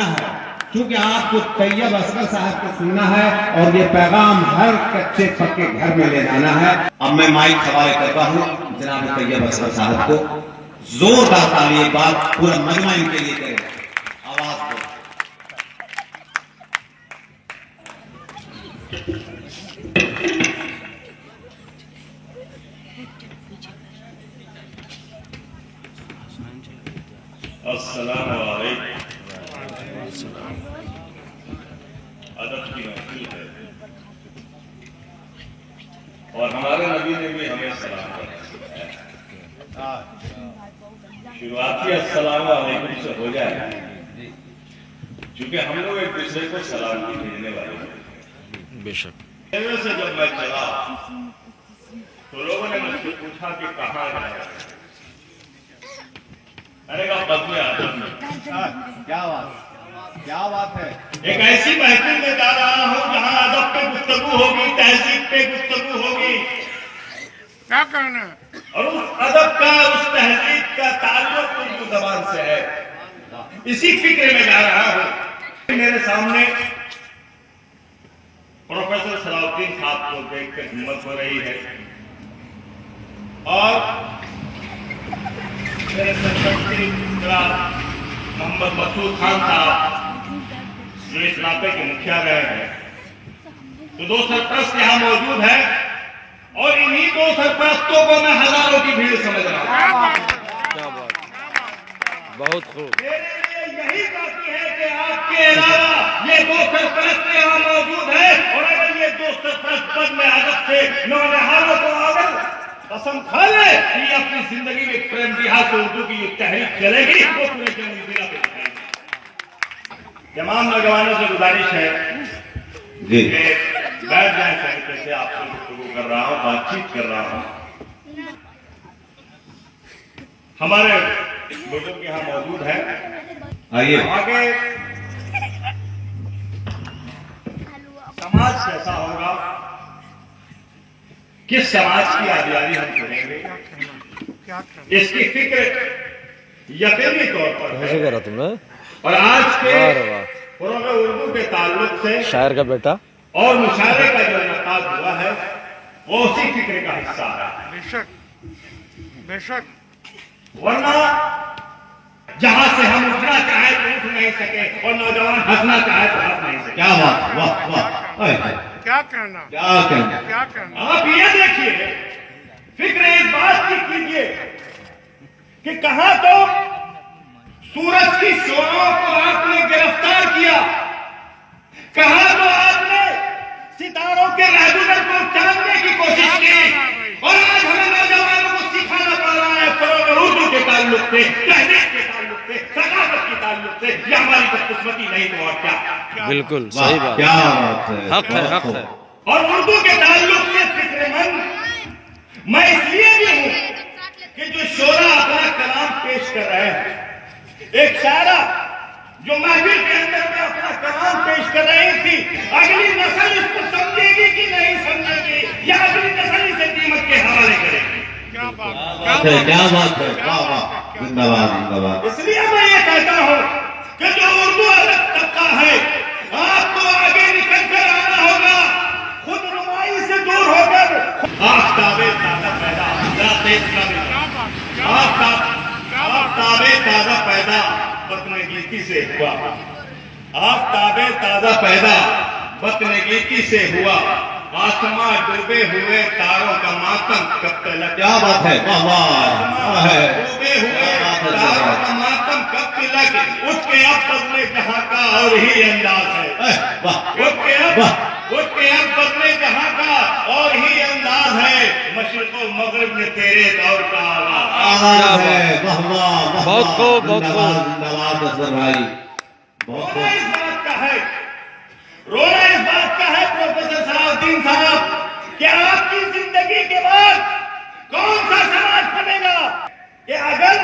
ہے کیونکہ آپ کو طیب اصغر صاحب کو سننا ہے اور یہ پیغام ہر کچے پکے گھر میں لے جانا ہے. اب میں مائک حوالے کرتا ہوں جناب طیب اصغر صاحب کو. زوردار تالی ایک بار پورا مجمع ان کے لیے کرے. آواز دو. السلام علیکم. ادب کی محفل ہے اور ہمارے نبی نے بھی ہمیں سلام کرنا ہے. شروعاتی السلام علیکم سے ہو جائے کیونکہ ہم لوگ ایک دوسرے کو سلام بھیجنے والے ہیں. بے شک. سے جب میں چلا تو لوگوں نے مجھ سے پوچھا کہ کہاں جایا. میں نے کہا بدلے آدم میں. کیا بات ہے. ایک ایسی محفل میں جا رہا ہوں جہاں ادب پہ گفتگو ہوگی, تہذیب پہ گفتگو ہوگی. کیا کہنا اور اس ادب کا, اس تہذیب کا تعلق اردو زبان سے ہے. اسی فکر میں جا رہا ہوں. میرے سامنے پروفیسر صلاح الدین صاحب کو دیکھ کر ہمت ہو رہی ہے اور میرے سرپرستی محمد مسعود خان صاحب جو اس علاقے کے مکھیا رہے ہیں. تو دو سرپرست یہاں موجود ہیں اور انہی دو سرپرستوں کو میں ہزاروں کی بھیڑ سمجھ رہا ہوں. کیا بات. بہت خوب. میرے لیے یہی کافی ہے کہ آپ کے علاوہ یہ دو سرپرست یہاں موجود ہیں اور اگر یہ دو سرپرست پد میں ادب سے نونہالوں کو اگر قسم کھا لے کہ یہ اپنی زندگی میں پریم بہار سے اردو کی یہ تحریک چلے گی وہ پورے جنوبی ضلع پہ چلے گی. تمام نوجوانوں سے گزارش ہے کہ بیٹھ جائیں. طریقے سے آپ سے گفتگو کر رہا ہوں, بات چیت کر رہا ہوں. ہمارے بزرگ یہاں موجود ہیں. آئیے. آگے سماج کیسا ہوگا, کس سماج کی آزادی ہم کریں گے, اس کی فکر یقینی طور پر کیسے کرا تم نے. اور آج کے واہ واہ. فروغ اردو کے تعلق سے شاعر کا بیٹا. اور مشاعرے کا جو انعقاد ہوا ہے وہ اسی فکر کا حصہ ہے. بے شک بے شک. ورنہ جہاں سے ہم اٹھنا چاہے تو اٹھ نہیں سکے اور نوجوان ہنسنا چاہے تو ہنس نہیں سکے. کیا بات. واہ واہ. کیا کہنا کیا کہنا. کیا کہنا. آپ یہ دیکھیے, فکر اس بات کی کیجیے کہ کہاں تو سورج کی شعاعوں کو آپ نے گرفتار کیا, کہاں تو آپ نے ستاروں کے رہگزر کو جاننے کی کوشش کی, اور آج ہمیں نوجوانوں کو سکھانا پڑ رہا ہے فروغ اردو کے تعلق سے, تہذیب کے تعلق سے, ثقافت کے تعلق سے. یہ ہماری بدقسمتی نہیں تو اور کیا. بالکل صحیح بات. کیا بات ہے. حق ہے, حق ہے. اور اردو کے تعلق سے فکر مند میں اس لیے بھی ہوں کہ جو شعرا اپنا کلام پیش کر رہے ہیں, ایک شاعرہ جو محفل کے اندر میں اپنا کلام پیش کر رہی تھی, اگلی نسل اس کو سمجھے گی کہ نہیں سمجھے گی, یا اگلی نسل اسے قیمت کے حوالے کرے گی. کیا بات. کیا بات ہے. واہ واہ. زندہ باد زندہ باد. اس لیے میں یہ کہتا ہوں کہ جو اردو ادب طبقہ ہے آپ کو آگے نکل کر آنا ہوگا, خود نمائی سے دور ہو کر آفتاب تازہ پیدا, آفتاب تازہ پیدا بطن گیتی سے ہوا, آفتاب تازہ پیدا بطن گیتی سے ہوا, آسماں ڈوبے ہوئے تاروں کا ماتم کب تلک. کیا بات ہے. واہ واہ. ڈوبے ہوئے تاروں کا ماتم کب تلک, اٹھ کے اب بدلے جہاں کا اور ہی انداز ہے. اٹھ کے اب بدلے جہاں کا اور ہی انداز ہے, مشرق و مغرب نے تیرے دور کا آغاز ہے. واہ واہ. بہت خوب, بہت خوب. زندہ باد اصغر بھائی. بہت رونا اس بات کا ہے, رونا اس بات کا ہے پروفیسر صلاح الدین صاحب کہ آپ کی زندگی کے بعد کون سا سماج بنے گا کہ اگر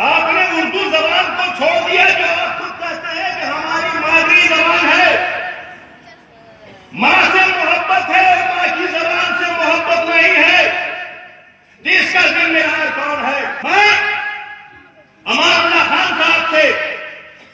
آپ نے اردو زبان کو چھوڑ دیا جو آپ خود کہتے ہیں کہ ہماری مادری زبان ہے, ماں سے محبت ہے اور ماں کی زبان سے محبت نہیں ہے, اس کا ذمہ دار کون ہے. میں امان اللہ خان صاحب سے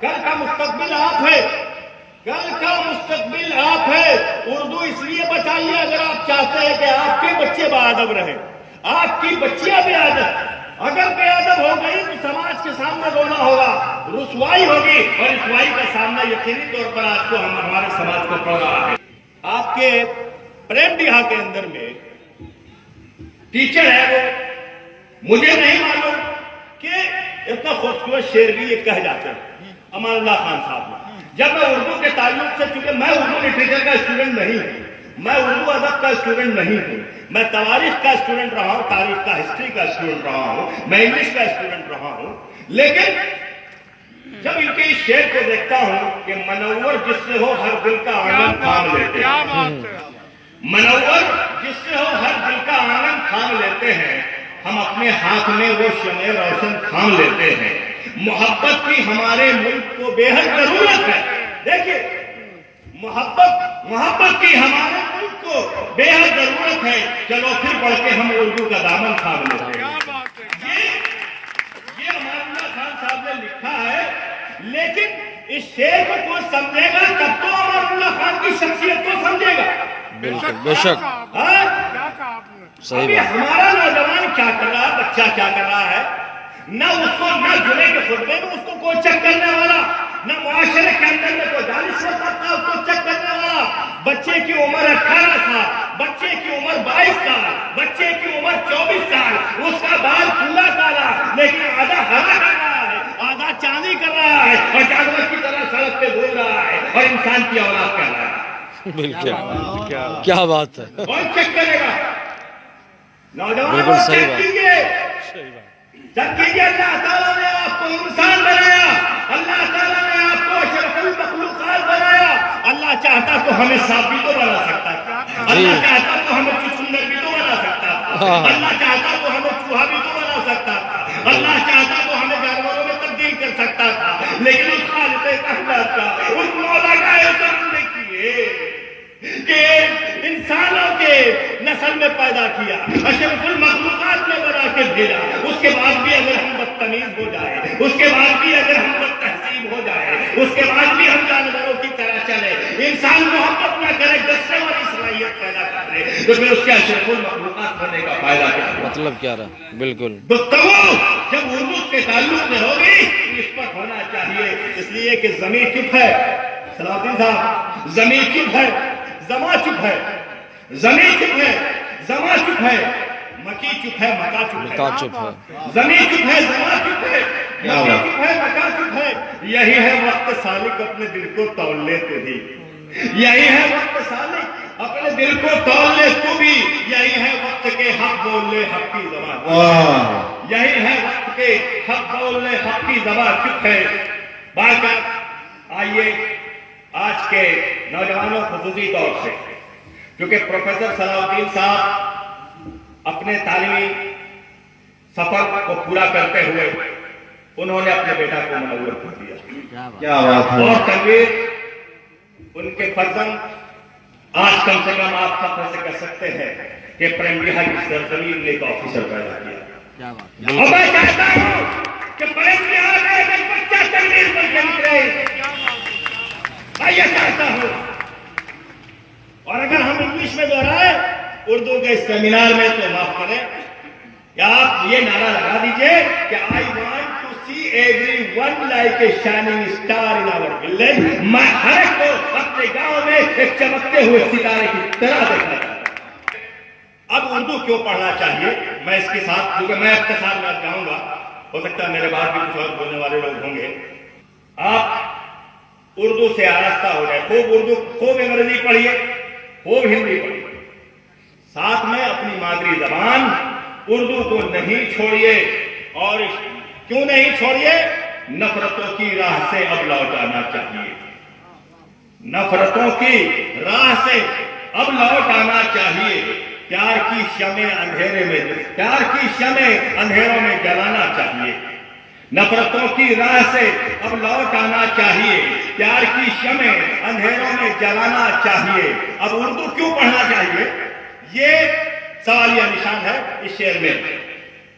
کل کا مستقبل آپ ہے، کل کا مستقبل آپ ہے۔ اردو اس لیے بچائیے اگر آپ چاہتے ہیں کہ آپ کے بچے باادب رہیں، آپ کی بچیاں بے ادب۔ اگر بے ادب ہو گئی تو سماج کے سامنے رونا ہوگا، رسوائی ہوگی، اور رسوائی کا سامنا یقینی طور پر آج کو ہمارے سماج کو پڑ رہا ہے۔ آپ کے پریم ڈیہا کے اندر میں ٹیچر ہے، وہ مجھے نہیں معلوم کہ اتنا خوبصورت شعر بھی یہ کہہ جاتے ہیں امان اللہ خان صاحب نے۔ جب میں اردو کے تعلق سے، چونکہ میں اردو لٹریچر کا اسٹوڈنٹ نہیں ہوں، میں اردو ادب کا اسٹوڈنٹ نہیں ہوں، میں تواریخ کا اسٹوڈنٹ رہا ہوں، تاریخ کا، ہسٹری کا اسٹوڈنٹ رہا ہوں، میں انگلش کا اسٹوڈنٹ رہا ہوں، لیکن جب ان کے اس شعر کو دیکھتا ہوں کہ منور جس سے ہو ہر دل کا آنگن تھام لیتے کیا ہیں، بات ہے، منور جس سے ہو ہر دل کا آنگن تھام لیتے ہیں، ہم اپنے ہاتھ میں وہ شمع روشن تھام لیتے ہیں، محبت کی ہمارے ملک کو بے حد ضرورت ہے۔ دیکھیے، محبت کی ہمارے ملک کو بے حد ضرورت ہے، چلو پھر بڑھ کے ہم اردو کا دامن تھام لیتے ہیں۔ کیا بات ہے، یہ امان اللہ خان صاحب نے لکھا ہے، لیکن اس شعر کو کوئی سمجھے گا تب تو امان اللہ خان کی شخصیت کو سمجھے گا۔ بالکل بے شک، ہاں؟ کیا کہا آپ نے؟ صحیح ابھی بات۔ ہمارا نوجوان کیا کر رہا ہے، بچہ کیا کر رہا ہے، نہ اس کو، نہ جمعے کے خطبے میں اس کو کوئی چیک کرنے والا، نہ معاشرے کے اندر میں کوئی دانشور کرتا اس کو چیک کرنے والا۔ بچے کی عمر 18 سال، بچے کی عمر 22 سال، بچے کی عمر 24 سال، اس کا بال پورا کالا، لیکن آدھا ہرا کر رہا ہے، آدھا چاندی کر رہا ہے، اور جانور کی طرح سڑک پہ گھوم رہا ہے، اور انسان کی اولاد کر رہا ہے۔ بالکل، کیا بات ہے، کون چیک کرے گا؟ نوجوان بالکل صحیح چیک بات۔ کیجیے، چیک کیجیے۔ اللہ تعالیٰ نے آپ کو انسان بنایا، اللہ تعالیٰ نے آپ کو اشرف المخلوقات بنایا۔ اللہ چاہتا تو ہمیں سانپ بھی تو بنا سکتا تھا، اللہ چاہتا تو ہمیں چچندر بھی تو بنا سکتا تھا، اللہ چاہتا تو ہمیں چوہا بھی تو بنا سکتا تھا، اللہ چاہتا تو ہمیں جانوروں میں تبدیل کر سکتا تھا، لیکن اس خالق کائنات کا، اس مولا کا احسان دیکھیے کہ انسانوں کے نسل میں پیدا کیا، اشرف المخلوقات میں بنا کے بھیجا، اس کے بعد بھی اگر ہم بدتمیز ہو جائے، اس کے بعد بھی اگر ہم بد تہذیب ہو جائے، اس کے بعد بھی ہم جانوروں کی طرح چلے، انسان محبت نہ کرے، غصے والی صلاحیت پیدا کر لے، تو پھر اس کے اشرف المخلوقات ہونے کا فائدہ کیا ہے؟ مطلب کیا رہا؟ بالکل گفتگو جب اردو کے تعلق سے ہوگی اس پر ہونا چاہیے، اس لیے کہ ضمیر چپ ہے، صلاح صاحب، ضمیر چپ ہے، زما چپ ہے، ضمیر چپ ہے، زما چپ ہے، مکی چپ ہے، مکا چپ ہے، کا چپ ہے، ضمیر چپ ہے، زما چپ ہے، مکی چپ ہے، مکا چپ ہے۔ یہی ہے وقت سالک اپنے دل کو تول لے تو بھی، یہی ہے وقت سالک اپنے دل کو تول لے تو بھی، یہی ہے وقت کے حق بول لے حق کی زبان، یہی ہے وقت کے حق بول لے حق کی زبان چپ ہے۔ بات آئیے آج کے نوجوانوں خصوصی طور سے، کیونکہ پروفیسر صلاح الدین صاحب اپنے تعلیمی سفر کو پورا کرتے ہوئے انہوں نے اپنے بیٹا کو منور کر دیا، کیا بات ہے، اور تنویر ان کے فرزند آج کم سے کم آپ فخر سے کہہ سکتے ہیں کہ پریم ڈیہا کی سرزمین نے ایک آفیسر پیدا کیا۔ اور میں چاہتا ہوں کہ پریم ڈیہا کا ایک بچہ تنویر بن کے نکلے، میں یہ چاہتا ہوں۔ اور اگر ہم انگلش میں دوہرائیں اردو کے سیمینار میں تو معاف کریں کہ آپ یہ نعرہ لگا دیجئے کہ I want to see everyone like a shining star in our village۔ میں ہر ایک کو اپنے گاؤں میں ایک چمکتے ہوئے ستارے کی طرح دیکھنا چاہتا ہوں۔ اب اردو کیوں پڑھنا چاہیے، میں اس کے ساتھ، کیونکہ میں اختصار میں کہوں گا، ہو سکتا ہے میرے بعد بھی کچھ اور بولنے والے لوگ ہوں گے۔ آپ اردو سے آراستہ ہو جائے، خوب اردو، خوب انگریزی پڑھیے، خوب ہندی پڑھیے، ساتھ میں اپنی مادری زبان اردو کو نہیں چھوڑیے۔ اور کیوں نہیں چھوڑیے؟ نفرتوں کی راہ سے اب لوٹ آنا چاہیے، نفرتوں کی راہ سے اب لوٹ آنا چاہیے، پیار کی شمع اندھیرے میں، پیار کی شمع اندھیروں میں جلانا چاہیے، نفرتوں کی راہ سے اب لوٹ آنا چاہیے، پیار کی شمع اندھیروں میں جلانا چاہیے۔ اب اردو کیوں پڑھنا چاہیے؟ یہ سوالیہ نشان ہے اس شعر میں۔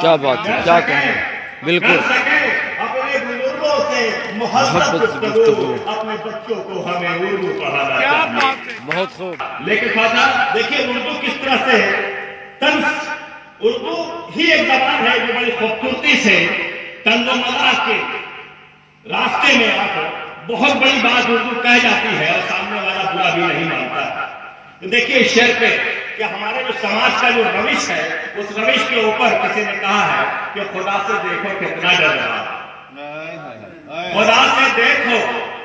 کیا بات ہے کیا کہیں بالکل کر سکیں اپنے بزرگوں سے محبت محبت گفتگو، گفتگو۔ اپنے بچوں کو ہمیں اردو پڑھانا کیا چاہیے۔ بات ہے بہت خوب لیکن خواجہ دیکھیے اردو کس طرح سے ہے، طنز اردو ہی ایک زبان ہے جو بڑی خوبصورتی سے طنز و مزاح کے راستے میں آ کر بہت بڑی بات اردو کہہ جاتی ہے اور سامنے والا برا بھی نہیں مانتا ہے۔ تو دیکھیے اس شعر پہ کہ ہمارے جو سماج کا جو روش ہے اس روش کے اوپر کسی نے کہا ہے کہ خدا سے دیکھو کتنا ڈر رہا ہوں، خدا سے دیکھو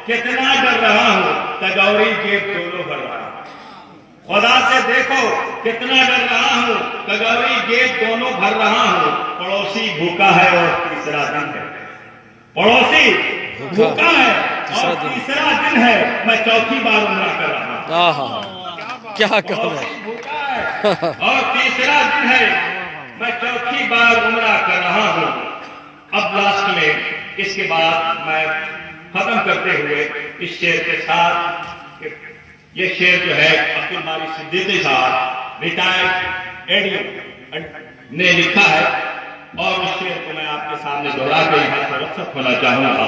کتنا ڈر رہا ہوں، تجوری جیب دونوں بھر رہا ہوں، خدا سے دیکھو کتنا ڈر رہا ہوں، تجوری جیب دونوں بھر رہا ہوں، پڑوسی بھوکا ہے اور تیسرا دن ہے، پڑوسی بھوکا ہے اور تیسرا دن ہے، میں چوتھی بار عمرہ کر رہا ہوں، ہاں ہاں کیا کہا ہے بھوکا ہے اور تیسرا دن ہے، میں چوتھی بار عمرہ کر رہا ہوں۔ اب لاسٹ میں اس کے بعد میں ختم کرتے ہوئے اس شعر کے ساتھ، یہ شعر جو ہے عبدالباری صدیقی صاحب ریٹائرڈ ایڈیو نے لکھا ہے اور اس شعر کو میں آپ کے سامنے دوہرا کے یہاں سے رخصت ہونا چاہوں گا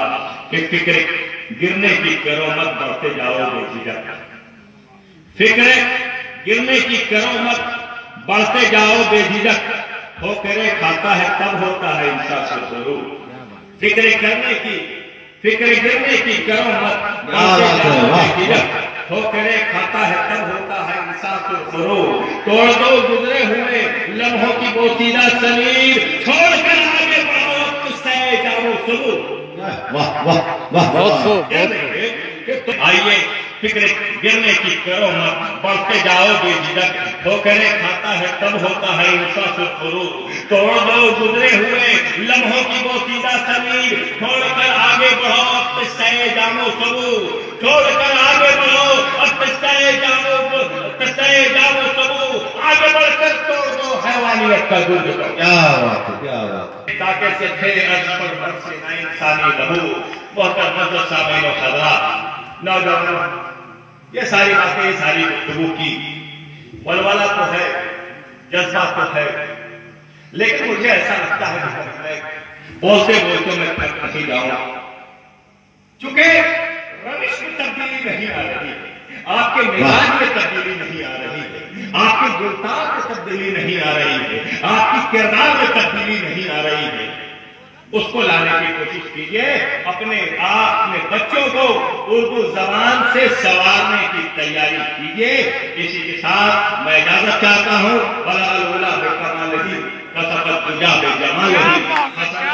کہ فکر گرنے کی کرو مت بڑھتے جاؤ بے جھجک، فکر گرنے کی کرو مت بڑھتے جاؤ بے جھجک، ٹھوکریں کھاتا ہے تب ہوتا ہے انسان سے ضرور، فکر گرنے کی کرو مت بڑھتے جاؤ بے جھجک، ٹھوکریں کھاتا ہے تب ہوتا ہے انسان سے ضرور، توڑ دو گزرے ہوئے لمحوں کی بوسیدہ سمیر، چھوڑ کر آگے بڑھو تو سے جاؤ ضرور۔ واہ واہ واہ بہت خوب بہت خوب آئیے فکر گرنے کی کرو مت بڑھتے جاؤ بے جھجک، ٹھوکریں کھاتا ہے تب ہوتا ہے انسان سے غرور، توڑ دو گزرے ہوئے لمحوں کی بوسیدہ سمیر، چھوڑ کر آگے بڑھو اب قصہ جامو ثبور، چھوڑ کر آگے بڑھو اب قصہ جامو ثبور، آگے بڑھ کر توڑ دو حیوانیت کا گرد کو، کیا بات ہے کیا بات ہے۔ تاکہ سے تھے عرض پر برسے نہ انسانی لہو، محترم حضرت صاحبین و حضرات، نوجوانوں، یہ ساری باتیں، یہ ساری گفتگو کی ولولہ تو ہے، جذبہ تو ہے، لیکن مجھے ایسا لگتا ہے کہ میں بولتے بولتے میں تھک نہیں جاؤں، چونکہ روش میں تبدیلی نہیں آ رہی ہے، آپ کے مزاج میں تبدیلی نہیں آ رہی ہے، آپ کے گفتار میں تبدیلی نہیں آ رہی ہے، آپ کی کردار میں تبدیلی نہیں آ رہی ہے، اس کو لانے کی کوشش کیجئے، اپنے آپ اپنے بچوں کو اردو زبان سے سنوارنے کی تیاری کیجئے۔ اسی کے ساتھ میں اجازت چاہتا ہوں، وَلَا الْأُولَىٰ بِكَمَالِهِ كَسَبَتْ دُنْيَا بِجَمَالِهِ،